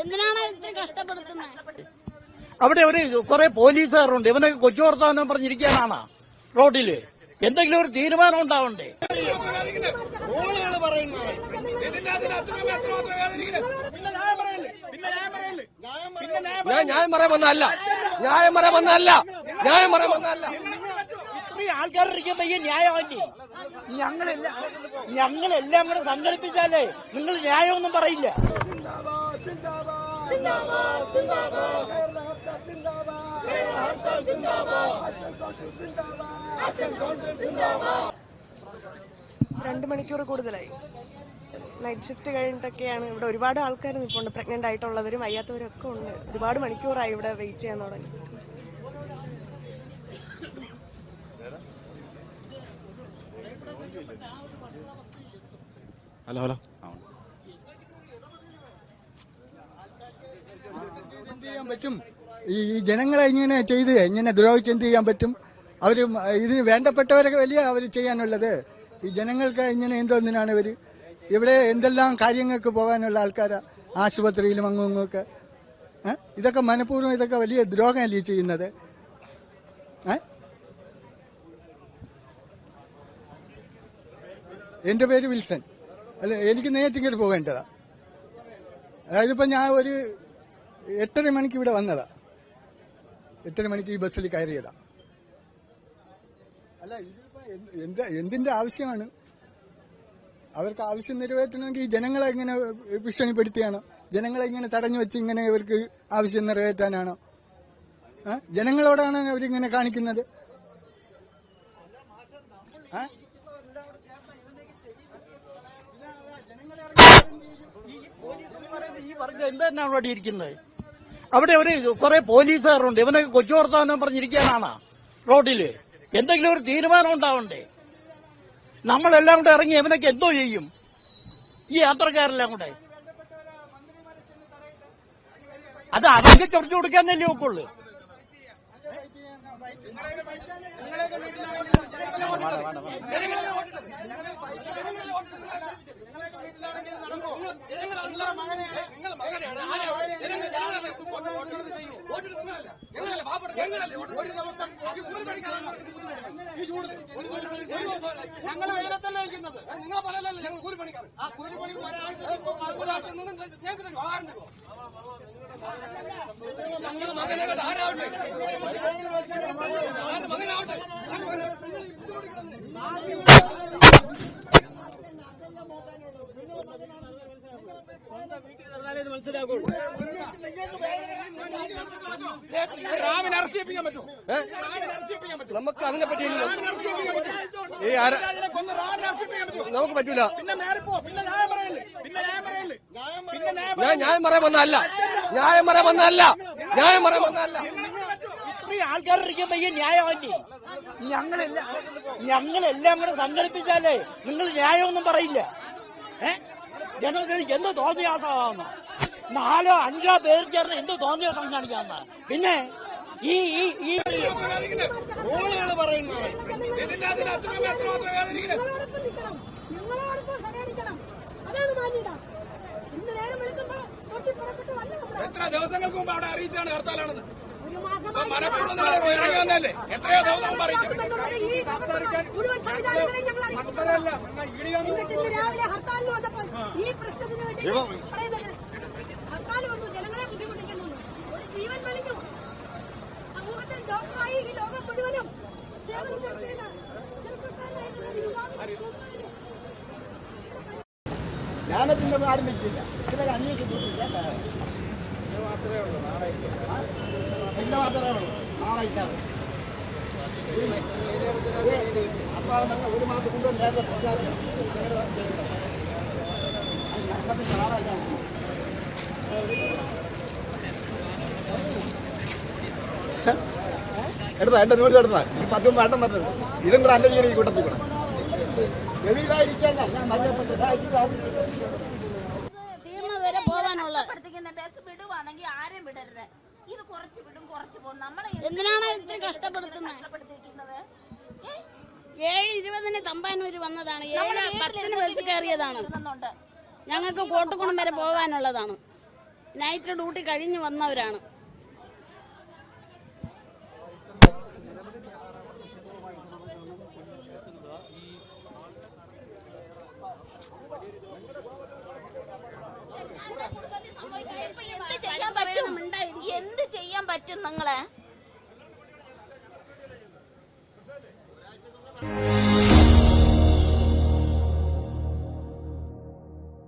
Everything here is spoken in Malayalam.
എന്തിനാണ് ഇത്ര കഷ്ടപ്പെടുത്തുന്നത്? അവിടെ ഒരു കുറെ പോലീസുകാരുണ്ട്. ഇവനൊക്കെ കൊച്ചു വർത്താനം പറഞ്ഞിരിക്കാനാണ് റോഡില്. എന്തെങ്കിലും ഒരു തീരുമാനം ഉണ്ടാവണ്ടേ? ന്യായം പറയാൻ വന്നതല്ല. ഇത്രയും ആൾക്കാരിരിക്കുമ്പോ ഈ ന്യായമല്ലേ? ഞങ്ങളെല്ലാം കൂടെ സംഘടിപ്പിച്ചാലേ നിങ്ങൾ ന്യായമൊന്നും പറയില്ല. രണ്ട് മണിക്കൂർ കൂടുതലായി. നൈറ്റ് ഷിഫ്റ്റ് കഴിഞ്ഞിട്ടൊക്കെയാണ് ഇവിടെ ഒരുപാട് ആൾക്കാർ നിൽപ്പുണ്ട്. പ്രഗ്നന്റ് ആയിട്ടുള്ളവരും വയ്യാത്തവരും ഒക്കെ ഉണ്ട്. ഒരുപാട് മണിക്കൂറായി ഇവിടെ വെയിറ്റ് ചെയ്യാൻ തുടങ്ങി. ഹലോ എന്ത് ചെയ്യാൻ പറ്റും? ഈ ജനങ്ങളെ ഇങ്ങനെ ദ്രോഹിച്ച് എന്ത് ചെയ്യാൻ പറ്റും? അവർ ഇതിന് വേണ്ടപ്പെട്ടവരൊക്കെ വലിയ അവർ ചെയ്യാനുള്ളത്. ഈ ജനങ്ങൾക്ക് ഇങ്ങനെ എന്തോന്നിനാണ് ഇവർ ഇവിടെ എന്തെല്ലാം കാര്യങ്ങൾക്ക് പോകാനുള്ള ആൾക്കാരാ, ആശുപത്രിയിലും അങ്ങൊക്കെ. ഇതൊക്കെ മനഃപൂർവ്വം ഇതൊക്കെ വലിയ ദ്രോഹമല്ലേ ചെയ്യുന്നത്? എൻ്റെ പേര് വിൽസൺ. അല്ല, എനിക്ക് നേരിട്ടിങ്ങോട്ട് പോകേണ്ടതാ. അതായത് ഇപ്പം ഞാൻ ഒരു 8:30 മണിക്ക് ഇവിടെ വന്നതാ. 8:30 മണിക്ക് ഈ ബസ്സിൽ കയറിയതാ. അല്ല, ഇതിപ്പോ എന്തിന്റെ ആവശ്യമാണ്? അവർക്ക് ആവശ്യം നിറവേറ്റണമെങ്കിൽ ഈ ജനങ്ങളെ ഇങ്ങനെ ഭീഷണിപ്പെടുത്തിയാണോ? ജനങ്ങളെ ഇങ്ങനെ തടഞ്ഞു വെച്ച് ഇങ്ങനെ ഇവർക്ക് ആവശ്യം നിറവേറ്റാനാണോ? ജനങ്ങളോടാണ് അവരിങ്ങനെ കാണിക്കുന്നത്. ഈ വർഗം എന്താണ് അവിടെ ഇരിക്കുന്നത്? അവിടെ ഒരു കുറെ പോലീസുകാരുണ്ട്. ഇവനൊക്കെ കൊച്ചു വർത്താനം പറഞ്ഞിരിക്കാനാണ് റോഡില്. എന്തെങ്കിലും ഒരു തീരുമാനം ഉണ്ടാവണ്ടേ? നമ്മളെല്ലാം കൂടെ ഇറങ്ങി ഇവനൊക്കെ എന്തോ ചെയ്യും? ഈ യാത്രക്കാരെല്ലാം കൂടെ അത് അവർക്ക് ചൊറിച്ചു കൊടുക്കാനല്ലേ ഒക്കുള്ളൂ. ഞങ്ങളെ വെയിലത്തല്ലേ ഇരിക്കുന്നത്. നിങ്ങളെ പറയലല്ലേ ഞങ്ങൾ കൂലിപ്പണിക്കാർ. ആ കൂലിപ്പണിക്ക് ഒരാഴ്ച ഞങ്ങൾക്ക് തരും. ആരും തരുമോ? ഞങ്ങളുടെ മകനെ ആരാവട്ടെ, മകനാവട്ടെ. മനസ്സിലാക്കുള്ളൂ. നമുക്ക് അതിനെ പറ്റി നമുക്ക് പറ്റൂല. ഞാൻ ന്യായം പറയാൻ വന്നതല്ല. ഇത്രയും ആൾക്കാരിരിക്കുമ്പോ ഈ ന്യായമല്ലേ? ഞങ്ങളെല്ലാം കൂടെ സംഘടിപ്പിച്ചാലേ നിങ്ങൾ ന്യായമൊന്നും പറയില്ല. ജനങ്ങൾക്ക് എന്തോ തോന്നിയാസമാവുന്ന 4-5 പേർ ചേർന്ന് എന്തോ തോന്നിയാസം കാണിക്കാവുന്ന. പിന്നെ ഈ പറയുന്നത് എത്ര ദിവസങ്ങൾക്ക് മുമ്പ് അവിടെ അറിയിച്ചാണ് ഹർത്താലാണെന്ന്? ഇറങ്ങി വന്നല്ലേ? എത്രയോ ദിവസം മുമ്പ് അറിയിച്ചു. ജ്ഞാനത്തിന്റെ ആരംഭിക്കില്ല. ഇതിനൊക്കെ അന്വേഷിച്ചിട്ടില്ല. മാത്രമേ ഉള്ളൂ. നാളെ മാത്രമേ ഉള്ളൂ. നാളെ അപ്പോൾ ഒരു മാസം കൊണ്ടും നേരത്തെ പ്രചാരണം എടുത്താ എന്റെ നൂറ് എടുത്താ ഈ 10 വേണ്ടം പറഞ്ഞത് ഇതും കൂടെ എന്റെ വീട് ഈ കൂട്ടത്തിൽ കൂടെ ചെവിയിലായിരിക്കാൻ ഞാൻ വരെ പോവാനുള്ള എന്തിനാണ് ഇത്ര കഷ്ടപ്പെടുത്തുന്നത്? 7:20 തമ്പാനൂര് വന്നതാണ്. 7:10 ബസ് കയറിയതാണ്. ഞങ്ങൾക്ക് കോട്ടുകുളം വരെ പോകാനുള്ളതാണ്. നൈറ്റ് ഡ്യൂട്ടി കഴിഞ്ഞ് വന്നവരാണ്. എന്ത് ചെയ്യാൻ പറ്റും നിങ്ങളെ?